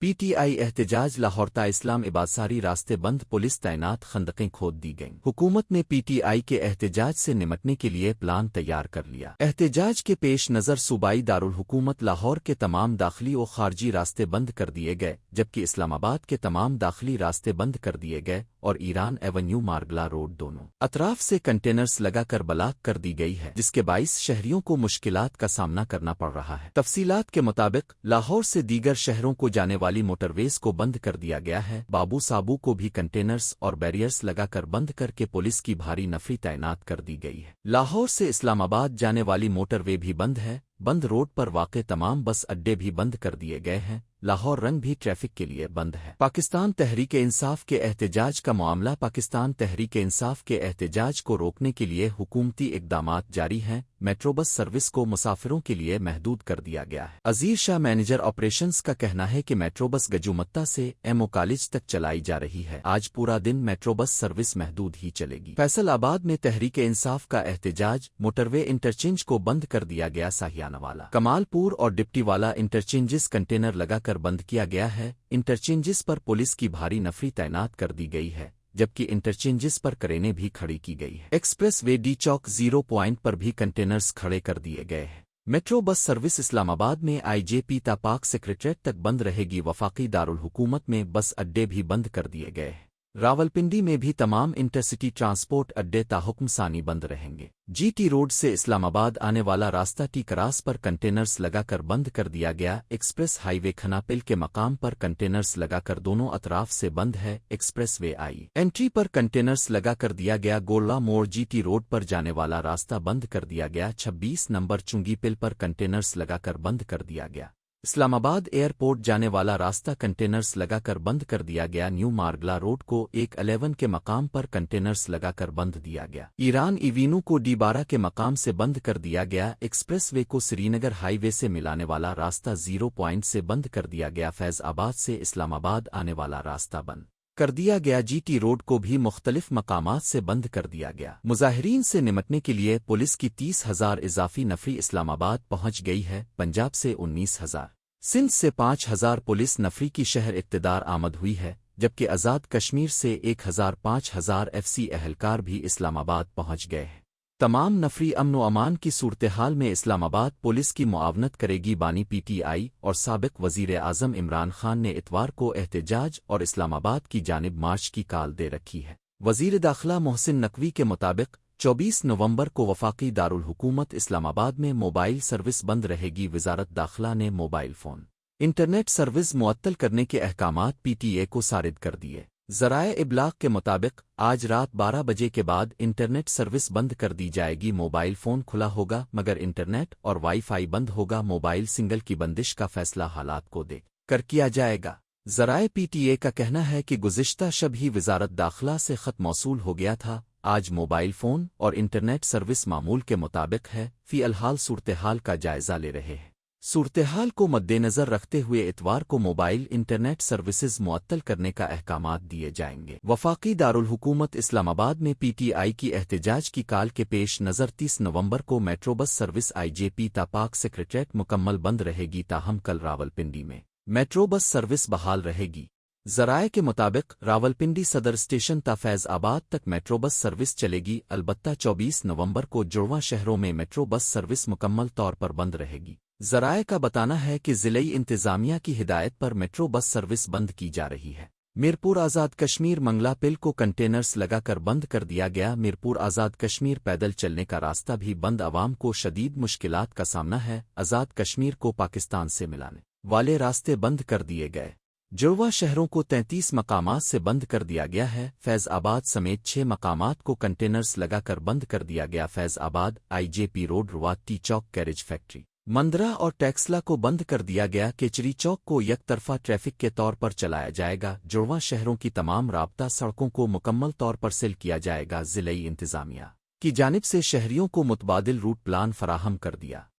P T I احتجاج لاہور تا اسلام آباد ساری راستے بند پولیس تعینات خندقیں کھود دی گئیں حکومت نے پی ٹی آئی کے احتجاج سے نمٹنے کے لیے پلان تیار کر لیا احتجاج کے پیش نظر صوبائی دارالحکومت لاہور کے تمام داخلی و خارجی راستے بند کر دیے گئے جبکہ اسلام آباد کے تمام داخلی راستے بند کر دیے گئے اور ایران ایونیو مارگلا روڈ دونوں اطراف سے کنٹینرز لگا کر بلاک کر دی گئی ہے جس کے باعث شہریوں کو مشکلات کا سامنا کرنا پڑ رہا ہے تفصیلات کے مطابق لاہور سے دیگر شہروں کو جانے والی موٹر ویز کو بند کر دیا گیا ہے بابو سابو کو بھی کنٹینرز اور بیریئرز لگا کر بند کر کے پولیس کی بھاری نفری تعینات کر دی گئی ہے لاہور سے اسلام آباد جانے والی موٹر وے بھی بند ہے بند روڈ پر واقع تمام بس اڈے بھی بند کر دیے گئے ہیں لاہور رنگ بھی ٹریفک کے لیے بند ہے پاکستان تحریک انصاف کے احتجاج کا معاملہ پاکستان تحریک انصاف کے احتجاج کو روکنے کے لیے حکومتی اقدامات جاری ہیں میٹرو بس سروس کو مسافروں کے لیے محدود کر دیا گیا ہے عزیر شاہ مینیجر آپریشنز کا کہنا ہے کہ میٹرو بس گجومتا سے ایم او کالج تک چلائی جا رہی ہے آج پورا دن میٹرو بس سروس محدود ہی چلے گی فیصل آباد میں تحریک انصاف کا احتجاج موٹر وے انٹرچینج کو بند کر دیا گیا ساہیانہ والا کمال پور اور ڈپٹی والا انٹرچینجز کنٹینر لگا کر بند کیا گیا ہے انٹرچینجز پر پولیس کی بھاری نفری تعینات کر دی گئی ہے جبکہ انٹرچینجز پر کرینے بھی کھڑی کی گئی ہے ایکسپریس وے ڈی چوک 0 پوائنٹ پر بھی کنٹینرز کھڑے کر دیے گئے ہیں میٹرو بس سروس اسلام آباد میں آئی جے پی تا پاک سیکریٹریٹ تک بند رہے گی وفاقی دارالحکومت میں بس اڈے بھی بند کر دیے گئے ہیں راولپنڈی میں بھی تمام انٹرسٹی ٹرانسپورٹ اڈے تا حکم ثانی بند رہیں گے جی ٹی روڈ سے اسلام آباد آنے والا راستہ ٹی کراس پر کنٹینرز لگا کر بند کر دیا گیا ایکسپریس ہائی وے کھناپل کے مقام پر کنٹینرز لگا کر دونوں اطراف سے بند ہے ایکسپریس وے آئی انٹری پر کنٹینرز لگا کر دیا گیا گولہ موڑ جی ٹی روڈ پر جانے والا راستہ بند کر دیا گیا 26 نمبر چنگی پل پر کنٹینرز لگا کر بند کر دیا گیا اسلام آباد ایئرپورٹ جانے والا راستہ کنٹینرز لگا کر بند کر دیا گیا نیو مارگلا روڈ کو 111 کے مقام پر کنٹینرز لگا کر بند دیا گیا ایران ایوینو کو ڈی 12 کے مقام سے بند کر دیا گیا ایکسپریس وے کو سری نگر ہائی وے سے ملانے والا راستہ 0 پوائنٹ سے بند کر دیا گیا فیض آباد سے اسلام آباد آنے والا راستہ بند کر دیا گیا جی ٹی روڈ کو بھی مختلف مقامات سے بند کر دیا گیا مظاہرین سے نمٹنے کے لیے پولیس کی 30,000 اضافی نفری اسلام آباد پہنچ گئی ہے پنجاب سے 19,000 سندھ سے 5,000 پولیس نفری کی شہر اقتدار آمد ہوئی ہے جبکہ آزاد کشمیر سے 1,000-5,000 ایف سی اہلکار بھی اسلام آباد پہنچ گئے ہیں تمام نفری امن و امان کی صورتحال میں اسلام آباد پولیس کی معاونت کرے گی بانی پی ٹی آئی اور سابق وزیر اعظم عمران خان نے اتوار کو احتجاج اور اسلام آباد کی جانب مارچ کی کال دے رکھی ہے وزیر داخلہ محسن نقوی کے مطابق 24 نومبر کو وفاقی دارالحکومت اسلام آباد میں موبائل سروس بند رہے گی وزارت داخلہ نے موبائل فون انٹرنیٹ سروس معطل کرنے کے احکامات پی ٹی اے کو سارد کر دیے ذرائع ابلاغ کے مطابق آج رات 12 بجے کے بعد انٹرنیٹ سروس بند کر دی جائے گی موبائل فون کھلا ہوگا مگر انٹرنیٹ اور وائی فائی بند ہوگا موبائل سنگل کی بندش کا فیصلہ حالات کو دیکھ کر کیا جائے گا ذرائع پی ٹی اے کا کہنا ہے کہ گزشتہ شب ہی وزارت داخلہ سے خط موصول ہو گیا تھا آج موبائل فون اور انٹرنیٹ سروس معمول کے مطابق ہے فی الحال صورتحال کا جائزہ لے رہے ہیں صورتحال کو مد نظر رکھتے ہوئے اتوار کو موبائل انٹرنیٹ سروسز معطل کرنے کا احکامات دیے جائیں گے وفاقی دارالحکومت اسلام آباد میں پی ٹی آئی کی احتجاج کی کال کے پیش نظر 30 نومبر کو میٹرو بس سروس آئی جے پی تا پاک سیکریٹریٹ مکمل بند رہے گی تاہم کل راولپنڈی میں میٹرو بس سروس بحال رہے گی ذرائع کے مطابق راولپنڈی صدر اسٹیشن تا فیض آباد تک میٹرو بس سروس چلے گی البتہ 24 نومبر کو جڑواں شہروں میں میٹرو بس سروس مکمل طور پر بند رہے گی ذرائع کا بتانا ہے کہ ضلعی انتظامیہ کی ہدایت پر میٹرو بس سروس بند کی جا رہی ہے میرپور آزاد کشمیر منگلا پل کو کنٹینرز لگا کر بند کر دیا گیا میرپور آزاد کشمیر پیدل چلنے کا راستہ بھی بند عوام کو شدید مشکلات کا سامنا ہے آزاد کشمیر کو پاکستان سے ملانے والے راستے بند کر دیے گئے جڑواں شہروں کو 33 مقامات سے بند کر دیا گیا ہے فیض آباد سمیت 6 مقامات کو کنٹینرز لگا کر بند کر دیا گیا فیض آباد آئی جے پی روڈ رواد ٹی چوک کیریج فیکٹری مندرہ اور ٹیکسلا کو بند کر دیا گیا کیچری چوک کو یک طرفہ ٹریفک کے طور پر چلایا جائے گا جڑواں شہروں کی تمام رابطہ سڑکوں کو مکمل طور پر سیل کیا جائے گا ضلعی انتظامیہ کی جانب سے شہریوں کو متبادل روٹ پلان فراہم کر دیا